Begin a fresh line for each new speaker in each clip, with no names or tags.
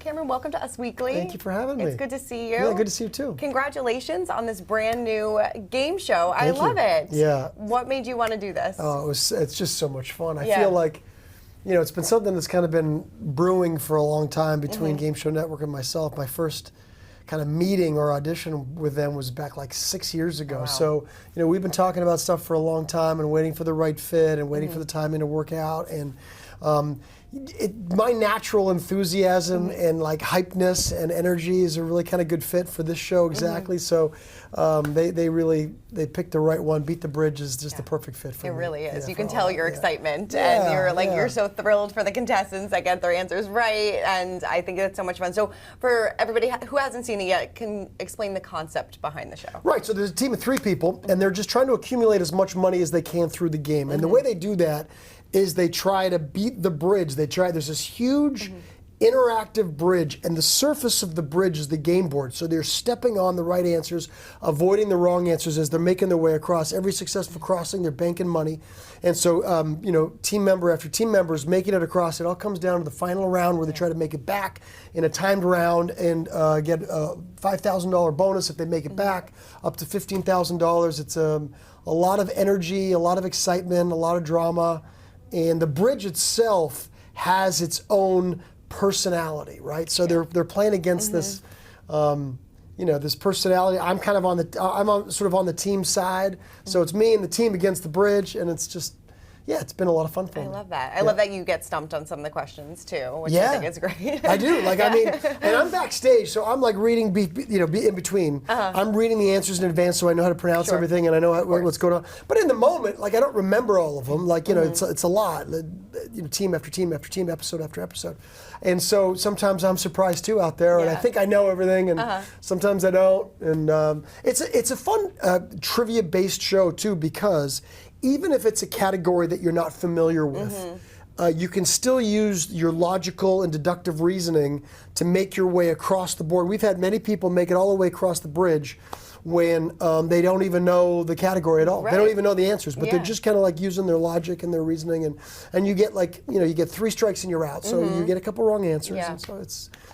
Cameron, welcome to Us Weekly.
Thank you for having me.
It's good to see you.
Yeah, good to see you too.
Congratulations on this brand new game show. I
Thank
love
you.
it.
Yeah.
What made you want to do this?
Oh, it's just so much fun. I feel like, you know, it's been something that's kind of been brewing for a long time between Game Show Network and myself. My first kind of meeting or audition with them was back like 6 years ago.
Wow.
So, you know, we've been talking about stuff for a long time and waiting for the right fit and waiting for the timing to work out. And my natural enthusiasm and like hypeness and energy is a really kind of good fit for this show exactly. So they picked the right one. Beat the Bridge is just the perfect fit for me.
It really is.
Yeah,
you can tell your excitement,
Yeah,
and you're like
yeah.
you're so thrilled for the contestants that get their answers right, and I think it's so much fun. So for everybody who hasn't seen it yet, can explain the concept behind the show.
Right, so there's a team of 3 people, and they're just trying to accumulate as much money as they can through the game. And the way they do that is they try to beat the bridge. There's this huge interactive bridge, and the surface of the bridge is the game board. So they're stepping on the right answers, avoiding the wrong answers as they're making their way across. Every successful crossing, they're banking money. And so, you know, team member after team member is making it across. It all comes down to the final round where they try to make it back in a timed round and get a $5,000 bonus if they make it back, up to $15,000. It's a lot of energy, a lot of excitement, a lot of drama. And the bridge itself has its own personality, right? So they're playing against this, you know, this personality. I'm kind of sort of on the team side. So it's me and the team against the bridge, and it's just, yeah, it's been a lot of fun for me.
I love that. I love that you get stumped on some of the questions too, which I think is great.
I do. Like, I mean, and I'm backstage, so I'm like reading, in between. I'm reading the answers in advance, so I know how to pronounce everything, and I know what's going on. But in the moment, like, I don't remember all of them. Like, you know, it's a lot. You know, team after team after team, episode after episode. And so sometimes I'm surprised too out there, and I think I know everything, and sometimes I don't. And it's a fun trivia-based show too, because even if it's a category that you're not familiar with, you can still use your logical and deductive reasoning to make your way across the board. We've had many people make it all the way across the bridge when they don't even know the category at all. They don't even know the answers, but they're just kind of like using their logic and their reasoning, and you get like, you know, you get 3 strikes and you're out, so you get a couple wrong answers, and so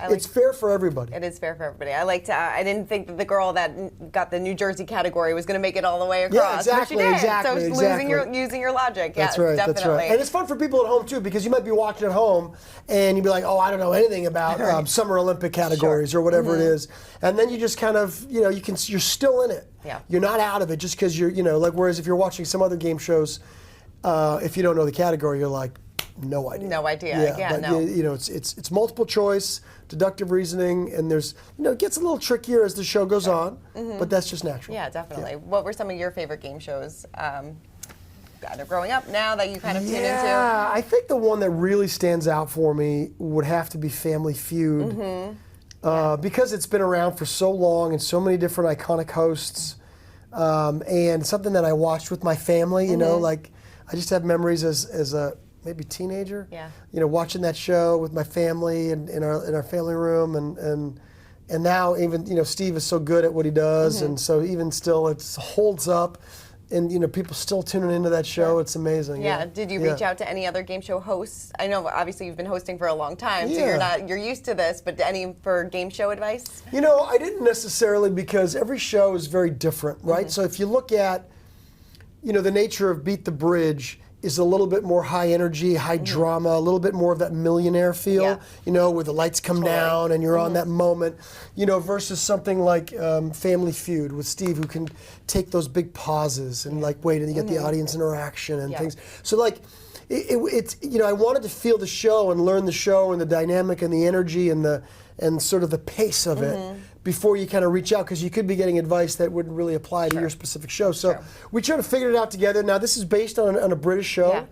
it's fair for everybody.
It is fair for everybody. I didn't think that the girl that got the New Jersey category was going to make it all the way across.
Yeah, exactly,
but she did.
exactly,
So using your logic.
That's
yes,
right,
definitely.
that's right. And it's fun for people at home too, because you might be watching at home and you'd be like, oh, I don't know anything about Summer Olympic categories or whatever it is, and then you just kind of, you know, you're still in it.
Yeah.
You're not out of it just because you're, you know, like, whereas if you're watching some other game shows, if you don't know the category, you're like, no idea.
No idea. Yeah,
but
no.
you know, it's multiple choice, deductive reasoning, and there's, you know, it gets a little trickier as the show goes on, but that's just natural.
Yeah, definitely. What were some of your favorite game shows, either growing up, now that you kind of tune into?
Yeah, I think the one that really stands out for me would have to be Family Feud. Because it's been around for so long and so many different iconic hosts, and something that I watched with my family, you know, like, I just have memories as a maybe teenager, you know, watching that show with my family and in our family room, and now even, you know, Steve is so good at what he does, and so even still it holds up. And, you know, people still tuning into that show. It's amazing.
Yeah. Did you reach out to any other game show hosts? I know obviously you've been hosting for a long time, so you're used to this, but any for game show advice?
You know, I didn't necessarily, because every show is very different, right? So if you look at, you know, the nature of Beat the Bridge is a little bit more high energy, high drama, a little bit more of that millionaire feel, you know, where the lights come down and you're on that moment, you know, versus something like Family Feud with Steve, who can take those big pauses and like wait, and you get the audience interaction and things. So like, it's, you know, I wanted to feel the show and learn the show and the dynamic and the energy and sort of the pace of it before you kind of reach out, because you could be getting advice that wouldn't really apply to your specific show. So we tried to figure it out together. Now this is based on a British show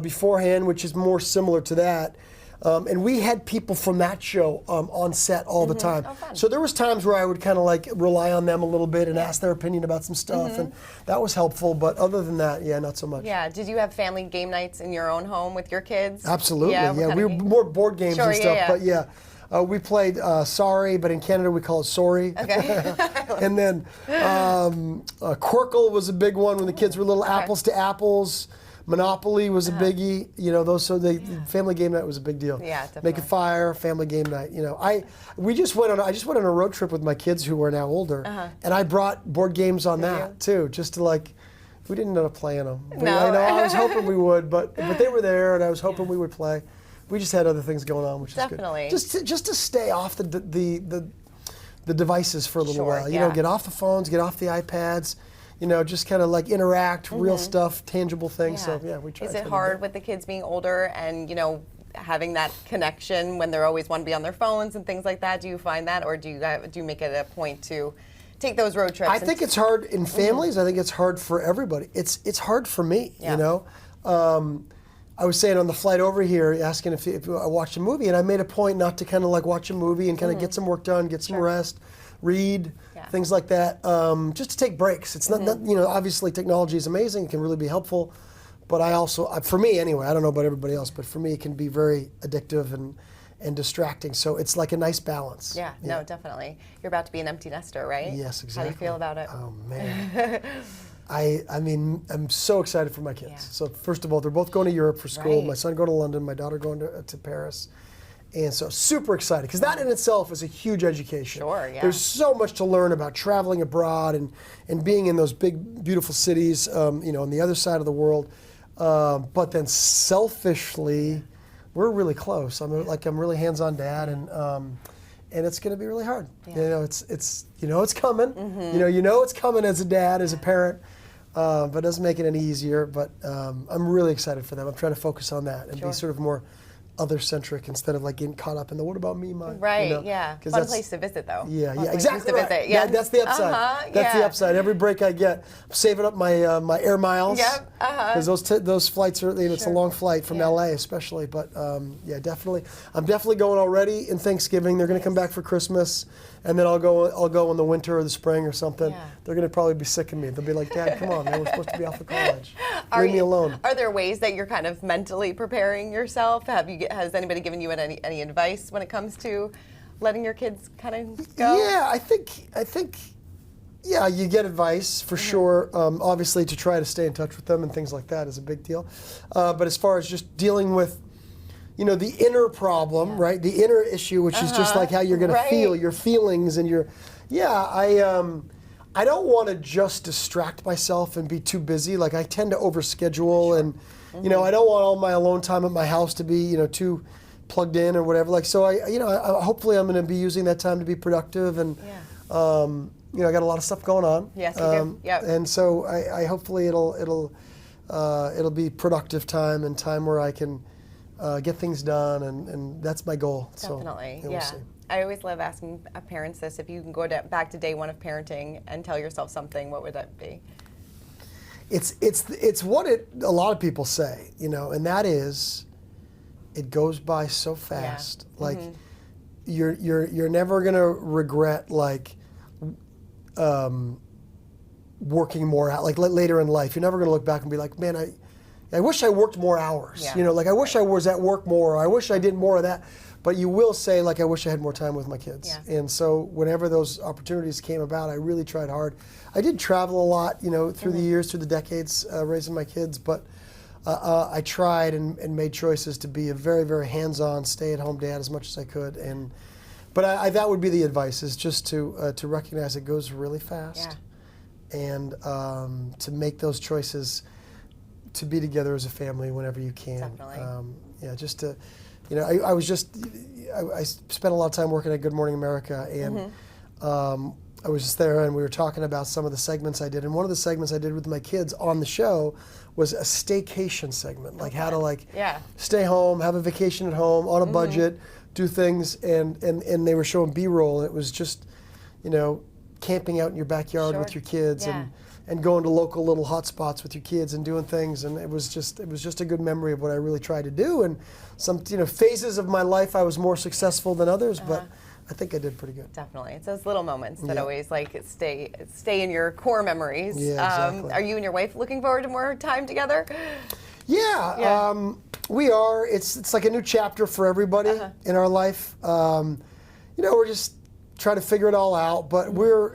beforehand, which is more similar to that. And we had people from that show on set all the time.
Oh,
so there was times where I would kind of like rely on them a little bit and ask their opinion about some stuff, and that was helpful. But other than that, yeah, not so much.
Yeah. Did you have family game nights in your own home with your kids?
Absolutely. Yeah, we were more board games and stuff, but yeah. We played Sorry, but in Canada we call it Sorry.
Okay.
And then Quirkle was a big one when the kids were little. Apples to Apples. Monopoly was a biggie. You know, those family game night was a big deal.
Yeah, definitely.
Make a fire, family game night. You know, I just went on a road trip with my kids who are now older, and I brought board games on that too, just to like. We didn't end up playing them. I was hoping we would, but they were there, and I was hoping we would play. We just had other things going on, which is good. Just to stay off the devices for a little while. You know, get off the phones, get off the iPads. You know, just kind of like interact, real stuff, tangible things. So yeah, we try.
Is it hard with the kids being older and having that connection when they always want to be on their phones and things like that? Do you find that, or do you make it a point to take those road trips?
I think it's hard in families. I think it's hard for everybody. It's hard for me. You know, I was saying on the flight over here, asking if I watched a movie, and I made a point not to kind of like watch a movie and kind of get some work done, get some rest, read, things like that, just to take breaks. It's not obviously technology is amazing, it can really be helpful, but I also, for me anyway, I don't know about everybody else, but for me it can be very addictive and distracting. So it's like a nice balance.
Yeah, no, definitely. You're about to be an empty nester, right?
Yes, exactly.
How do you feel about it?
Oh man. I mean, I'm so excited for my kids. Yeah. So first of all, they're both going to Europe for school. Right. My son going to London, my daughter going to Paris. And so super excited, because that in itself is a huge education.
Sure, yeah.
There's so much to learn about traveling abroad and being in those big, beautiful cities, on the other side of the world. But then selfishly, we're really close. I'm really hands-on dad, and it's going to be really hard. Yeah. It's coming. It's coming as a dad, as a parent. But it doesn't make it any easier. But I'm really excited for them. I'm trying to focus on that and be sort of more other-centric instead of like getting caught up in the what about me, Mike?
Right, yeah. Fun place to visit, though.
Yeah, exactly right. Yeah, that's the upside. That's the upside. Every break I get, I'm saving up my my air miles.
Yep.
Because those flights are, it's a long flight from LA especially. But definitely. I'm definitely going already in Thanksgiving. They're going to come back for Christmas. And then I'll go in the winter or the spring or something. Yeah. They're going to probably be sick of me. They'll be like, Dad, come on, man, we're supposed to be off of college. Leave me alone.
Are there ways that you're kind of mentally preparing yourself? Has anybody given you any advice when it comes to letting your kids kind of go?
Yeah, I think you get advice for sure. Obviously, to try to stay in touch with them and things like that is a big deal. But as far as just dealing with the inner problem, right? The inner issue, which is just like how you're going to feel, your feelings and I don't want to just distract myself and be too busy. Like I tend to overschedule and, I don't want all my alone time at my house to be, too plugged in or whatever. Like, so hopefully I'm going to be using that time to be productive and, I got a lot of stuff going on.
Yes, you do. Yep.
And so I hopefully it'll be productive time and time where I can, get things done, and that's my goal.
Definitely,
so, we'll see.
I always love asking parents this. If you can go back to day one of parenting and tell yourself something, what would that be?
It's what a lot of people say, and that is, it goes by so fast. Yeah. Like you're never gonna regret working more out. Like later in life, you're never gonna look back and be like, man, I wish I worked more hours.
Yeah.
I wish I was at work more. I wish I did more of that. But you will say, I wish I had more time with my kids.
Yeah.
And so whenever those opportunities came about, I really tried hard. I did travel a lot, through the years, through the decades, raising my kids. But I tried and made choices to be a very, very hands-on, stay-at-home dad as much as I could. But that would be the advice, is just to recognize it goes really fast. Yeah. And to make those choices, to be together as a family whenever you can.
Definitely.
Just to, I spent a lot of time working at Good Morning America, and I was just there, and we were talking about some of the segments I did, and one of the segments I did with my kids on the show was a staycation segment, like how to stay home, have a vacation at home on a budget, do things, and they were showing B-roll, and it was just, camping out in your backyard with your kids and going to local little hot spots with your kids and doing things, and it was just a good memory of what I really tried to do. And some phases of my life I was more successful than others, but I think I did pretty good.
Definitely, it's those little moments that always stay in your core memories.
Yeah, exactly.
Are you and your wife looking forward to more time together?
Yeah. We are. It's like a new chapter for everybody in our life. We're just trying to figure it all out, but we're.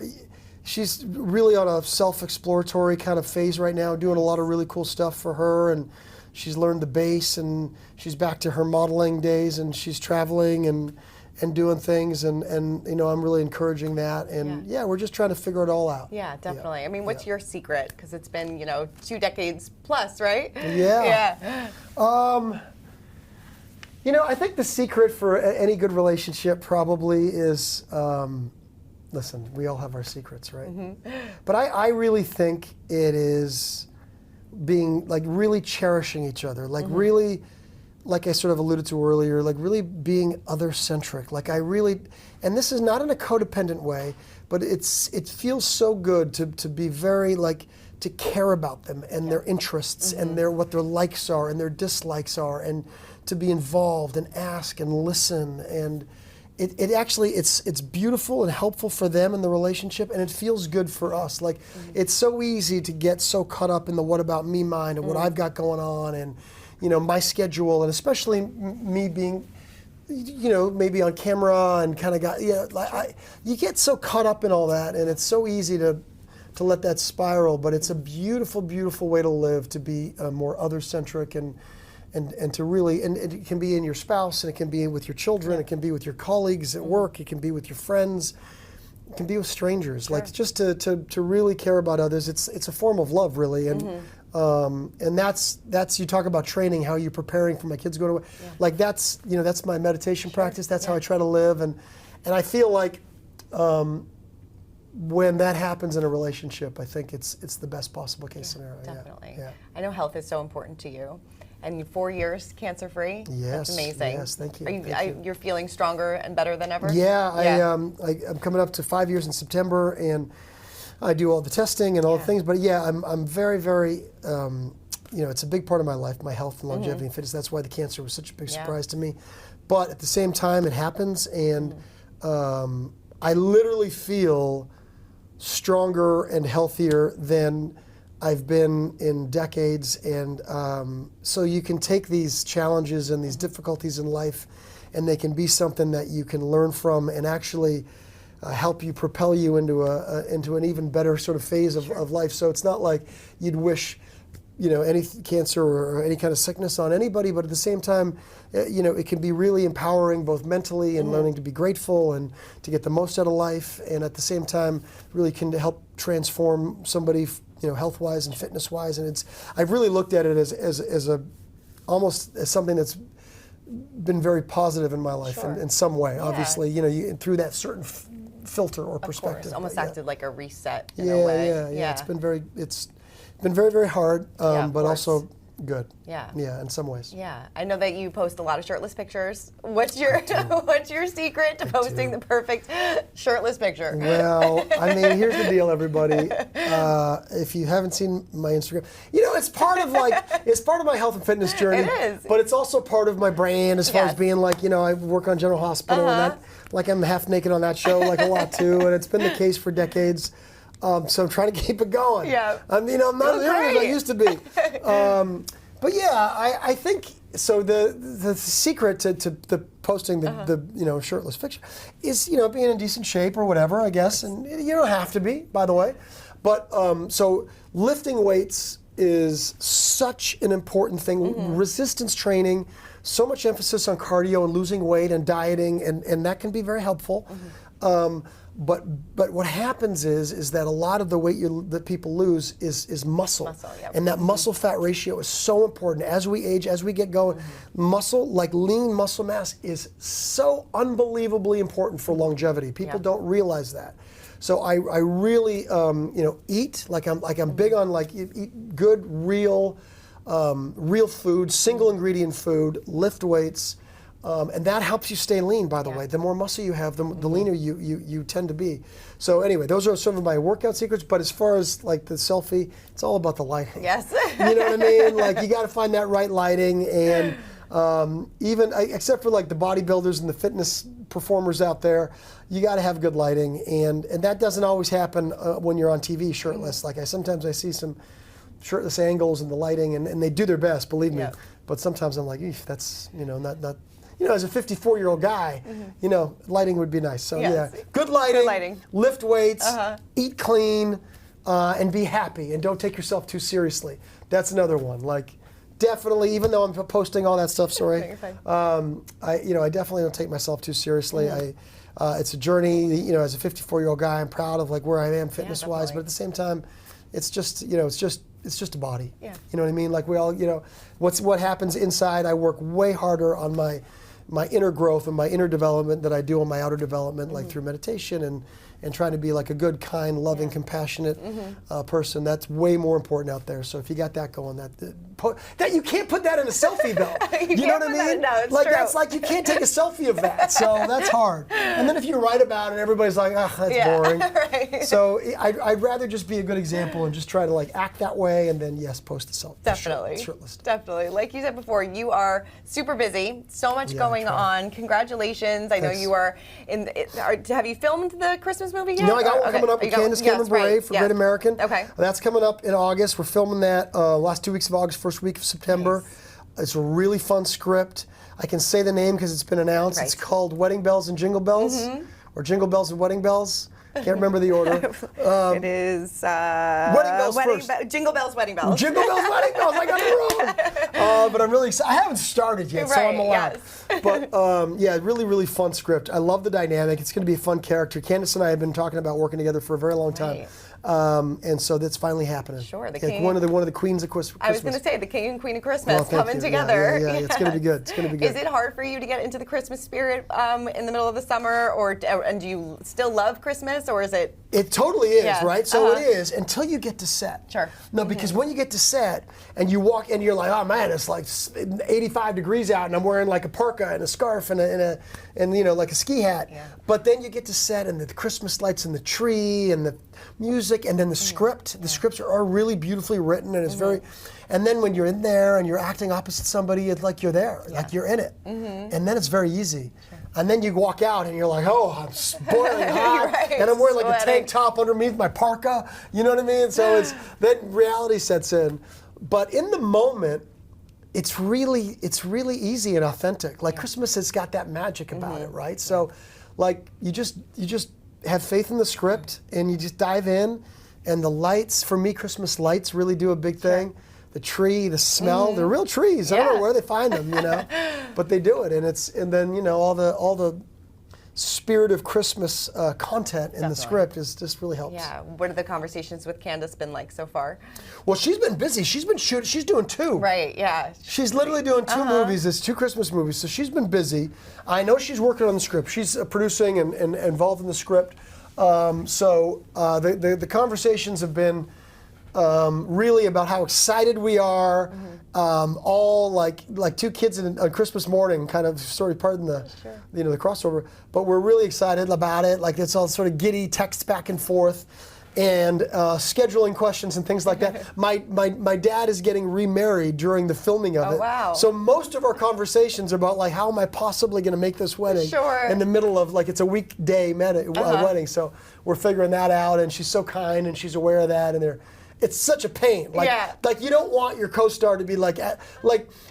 she's really on a self-exploratory kind of phase right now, doing a lot of really cool stuff for her, and she's learned the bass, and she's back to her modeling days, and she's traveling and doing things, and I'm really encouraging that, and we're just trying to figure it all out.
Yeah, definitely. I mean, what's your secret? Because it's been 2 decades plus, right?
Yeah. I think the secret for any good relationship probably is, listen, we all have our secrets, right? But I really think it is being really cherishing each other, really, like I sort of alluded to earlier, really being other-centric. And this is not in a codependent way, but it feels so good to be very to care about them and their interests and what their likes are and their dislikes are, and to be involved and ask and listen, and it actually it's beautiful and helpful for them in the relationship, and it feels good for us. It's so easy to get so caught up in the what about me mind and what I've got going on, and my schedule, and especially me being maybe on camera and kind of you get so caught up in all that, and it's so easy to let that spiral. But it's a beautiful, beautiful way to live, to be more other-centric and to really, and it can be in your spouse, and it can be with your children, it can be with your colleagues at work, it can be with your friends, it can be with strangers.
Sure.
Just to really care about others. It's a form of love, really, and that's you talk about training, how you're preparing for my kids going away. That's that's my meditation practice. That's how I try to live, and I feel like when that happens in a relationship, I think it's the best possible case scenario.
Definitely.
Yeah.
I know health is so important to you. And 4 years cancer-free?
Yes.
That's amazing.
Yes, thank you.
You're feeling stronger and better than ever?
Yeah, I'm coming up to 5 years in September, and I do all the testing and all the things. But I'm very, very, it's a big part of my life, my health and longevity and fitness. That's why the cancer was such a big surprise to me. But at the same time, it happens, and I literally feel stronger and healthier than I've been in decades, and so you can take these challenges and these difficulties in life, and they can be something that you can learn from and actually help you, propel you into an even better sort of phase of life. So it's not like you'd wish any cancer or any kind of sickness on anybody, but at the same time, it can be really empowering, both mentally and learning to be grateful and to get the most out of life, and at the same time really can help transform somebody health-wise and fitness-wise. And I've really looked at it as almost as something that's been very positive in my life in some way. Obviously, through that certain filter or perspective.
Of course, almost acted like a reset in
a
way.
Yeah. It's been very, very hard, but also good. Yeah, in some ways.
Yeah, I know that you post a lot of shirtless pictures. What's your secret to posting the perfect shirtless picture?
Well, I mean, here's the deal, everybody. If you haven't seen my Instagram, it's part of my health and fitness journey.
It is.
But it's also part of my brand as far as being I work on General Hospital, and that, I'm half naked on that show a lot too, and it's been the case for decades. So I'm trying to keep it going.
Yeah.
I'm not as young as I used to be. But yeah, I think so. The secret to posting the shirtless picture is being in decent shape or whatever, I guess, and you don't have to be, by the way. But so lifting weights is such an important thing. Resistance training, so much emphasis on cardio and losing weight and dieting, and that can be very helpful. But what happens is that a lot of the weight that people lose is muscle. And that muscle fat ratio is so important. As we age, as we get going, muscle, lean muscle mass, is so unbelievably important for longevity. People don't realize that. So I really eat I'm big on eat good real food, single ingredient food, lift weights. And that helps you stay lean, by the way. The more muscle you have, the leaner you tend to be. So anyway, those are some of my workout secrets. But as far as the selfie, it's all about the lighting.
Yes.
You know what I mean? You got to find that right lighting. And except for the bodybuilders and the fitness performers out there, you got to have good lighting. And that doesn't always happen when you're on TV shirtless. Sometimes I see some shirtless angles and the lighting, and they do their best, believe me. But sometimes I'm like, that's not. as a 54-year-old guy, lighting would be nice. So
Yes.
yeah, good lighting, lift weights, eat clean, and be happy, and don't take yourself too seriously. That's another one. Like, definitely, even though I'm posting all that stuff, sorry, I definitely don't take myself too seriously. It's a journey. As a 54-year-old guy, I'm proud of like where I am fitness-wise, but at the same time, it's just it's just a body.
Yeah.
You know what I mean? Like we all, what happens inside, I work way harder on my inner growth and my inner development than I do on my outer development, like through meditation and trying to be like a good, kind, loving, compassionate person. That's way more important out there. So if you got that going, that you can't put that in a selfie though. You know what I mean?
No, it's
like
true.
that's like you can't take a selfie of that. So that's hard. And then if you write about it, everybody's like, that's boring.
Right.
So I'd rather just be a good example and just try to like act that way, and then yes, post the selfie.
Definitely.
Shirtless.
Definitely. Like you said before, you are super busy. So much going on. Congratulations. I know you are have you filmed the Christmas movie yet?
No, I got one coming up with Candace Cameron Bure for Great American.
Okay.
That's coming up in August. We're filming that last 2 weeks of August, first week of September. Nice. It's a really fun script. I can say the name because it's been announced. Right. It's called Wedding Bells and Jingle Bells, or Jingle Bells and Wedding Bells. Can't remember the order.
It is
Wedding Bells first.
Jingle Bells, Wedding Bells.
Jingle Bells, Wedding Bells. I got it wrong. But I'm really excited. I haven't started yet, so I'm allowed.
Yes.
But really, really fun script. I love the dynamic. It's going to be a fun character. Candace and I have been talking about working together for a very long time.
Right.
And so that's finally happening.
Sure,
one of the queens of Christmas.
I was going to say the King and Queen of Christmas coming
you.
together.
Yeah, it's going to be good. It's going to be good.
Is it hard for you to get into the Christmas spirit in the middle of the summer, and do you still love Christmas, or is it?
It totally is, right? So it is until you get to set.
Sure.
No, because when you get to set and you walk and you're like, oh man, it's like 85 degrees out, and I'm wearing like a parka and a scarf and like a ski hat. Yeah. But then you get to set and the Christmas lights and the tree and the music and then the script. The scripts are really beautifully written, and it's very. And then when you're in there and you're acting opposite somebody, it's like you're there, like you're in it, and then it's very easy. Sure. And then you walk out and you're like, oh, I'm boiling hot, and I'm wearing like a tank top underneath my parka. You know what I mean? So then reality sets in. But in the moment, it's really easy and authentic. Like Christmas has got that magic about it, right? So, like you just have faith in the script and you just dive in. And the lights, for me, Christmas lights really do a big thing. Sure. The tree, the smell, they're real trees. I don't know where they find them, but they do it. And then all the spirit of Christmas content in the script just really helps.
Yeah. What have the conversations with Candace been like so far?
Well, she's been busy. She's been shooting. She's doing 2.
Right. Yeah.
She's literally doing 2 movies. There's 2 Christmas movies. So she's been busy. I know she's working on the script. She's producing and involved in the script. So the conversations have been really about how excited we are. All like 2 kids on Christmas morning, kind of sort of pardon the the crossover. But we're really excited about it. Like it's all sort of giddy texts back and forth, and scheduling questions and things like that. My dad is getting remarried during the filming of it.
Wow.
So most of our conversations are about like how am I possibly going to make this wedding in the middle of like it's a weekday wedding. So we're figuring that out, and she's so kind and she's aware of that, and it's such a pain. Like you don't want your co-star to be like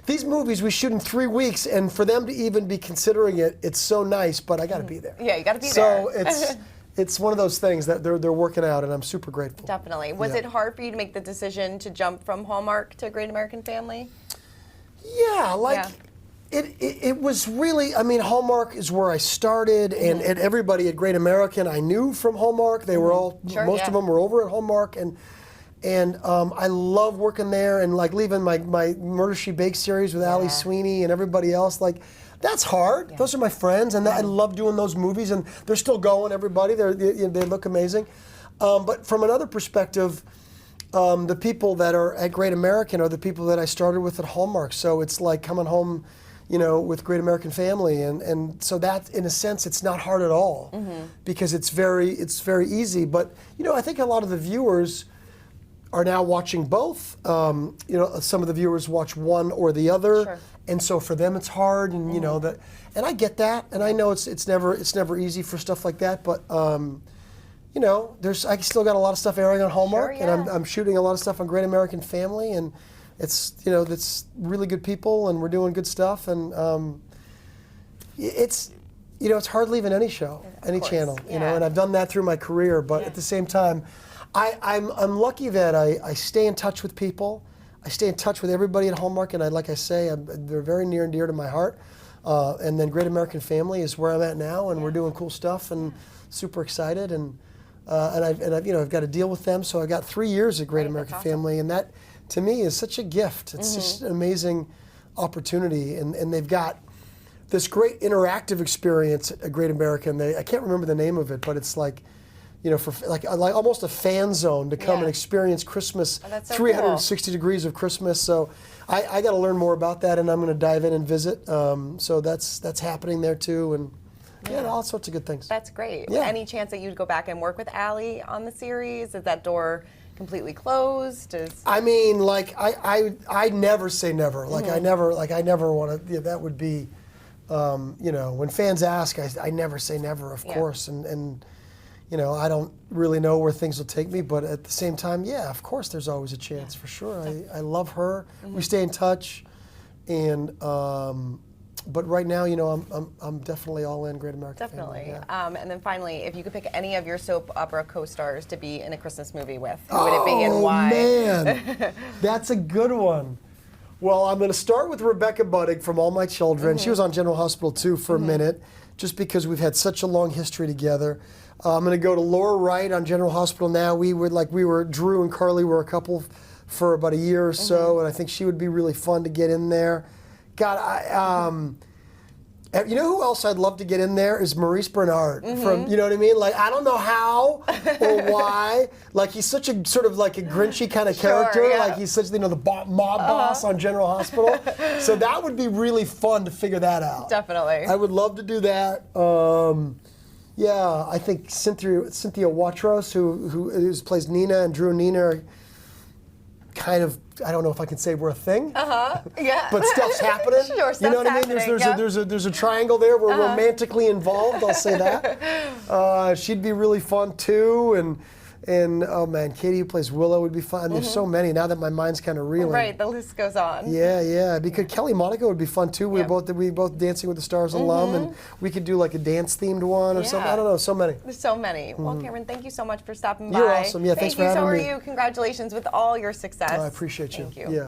these movies we shoot in 3 weeks, and for them to even be considering it, it's so nice. But I got to be there.
Yeah, you got to be
there.
So
it's one of those things that they're working out, and I'm super grateful.
Definitely. Was it hard for you to make the decision to jump from Hallmark to Great American Family?
Yeah, It was really, I mean, Hallmark is where I started, and everybody at Great American I knew from Hallmark. They were all, most of them were over at Hallmark, and I love working there, and like leaving my Murder, She Bakes series with Ali Sweeney and everybody else. Like, that's hard. Yeah. Those are my friends, and I love doing those movies, and they're still going. Everybody, they look amazing. But from another perspective, the people that are at Great American are the people that I started with at Hallmark. So it's like coming home, with Great American Family, and so that, in a sense, it's not hard at all because it's very easy. But I think a lot of the viewers are now watching both. Some of the viewers watch one or the other.
Sure.
And so for them it's hard, and and I get that, and I know it's never easy for stuff like that, but I still got a lot of stuff airing on Hallmark, and I'm shooting a lot of stuff on Great American Family, and it's it's really good people, and we're doing good stuff, and it's, you know, it's hard leaving any show, any
course,
channel, you know,
yeah.
and I've done that through my career, but at the same time, I'm lucky that I stay in touch with people. I stay in touch with everybody at Hallmark, and like I say, they're very near and dear to my heart. And then Great American Family is where I'm at now, and we're doing cool stuff, and super excited, and I've you know, I've got to deal with them. So I got 3 years at Great American Family, and that to me is such a gift. It's just an amazing opportunity, and they've got this great interactive experience at Great American. I can't remember the name of it, but it's like, you know, for like almost a fan zone to come and experience Christmas,
that's so
360 degrees of Christmas. So I got to learn more about that, and I'm going to dive in and visit. So that's happening there too, and all sorts of good things.
That's great.
Yeah.
Any chance that you'd go back and work with Allie on the series? Is that door completely closed?
I mean, like I never say never. Like I never want to. Yeah, that would be, you know, when fans ask, I never say never, of course, and you know, I don't really know where things will take me, but at the same time, yeah, of course, there's always a chance for sure. I love her. We stay in touch, and but right now, you know, I'm definitely all in Great American Family. Yeah.
And then finally, if you could pick any of your soap opera co-stars to be in a Christmas movie with, who would it be and why?
Oh man, that's a good one. Well, I'm going to start with Rebecca Budig from All My Children. She was on General Hospital too for a minute, just because we've had such a long history together. I'm going to go to Laura Wright on General Hospital now. Drew and Carly were a couple for about a year or so, and I think she would be really fun to get in there. God, you know who else I'd love to get in there is Maurice Bernard from, you know what I mean? Like, I don't know how or why. Like, he's such a sort of like a Grinchy kind of character.
Yeah.
Like, he's such, you know, the mob boss on General Hospital. So that would be really fun to figure that out.
Definitely.
I would love to do that. Yeah, I think Cynthia Watros, who plays Nina, and Drew and Nina are kind of, I don't know if I can say we're a thing.
Yeah.
But stuff's happening.
Sure, stuff's
you know what I mean?
happening,
There's a triangle there. We're romantically involved. I'll say that. She'd be really fun too, and oh man, Katie who plays Willow would be fun. There's so many now that my mind's kind of reeling.
Right, the list goes on.
Yeah. Because Kelly Monaco would be fun too. We both Dancing with the Stars alum, and we could do like a dance themed one or something. I don't know, so many.
There's so many. Well, Cameron, thank you so much for stopping by.
You're awesome. Yeah, thanks for having me.
So are you. Congratulations with all your success.
I appreciate you.
Thank you.
Yeah.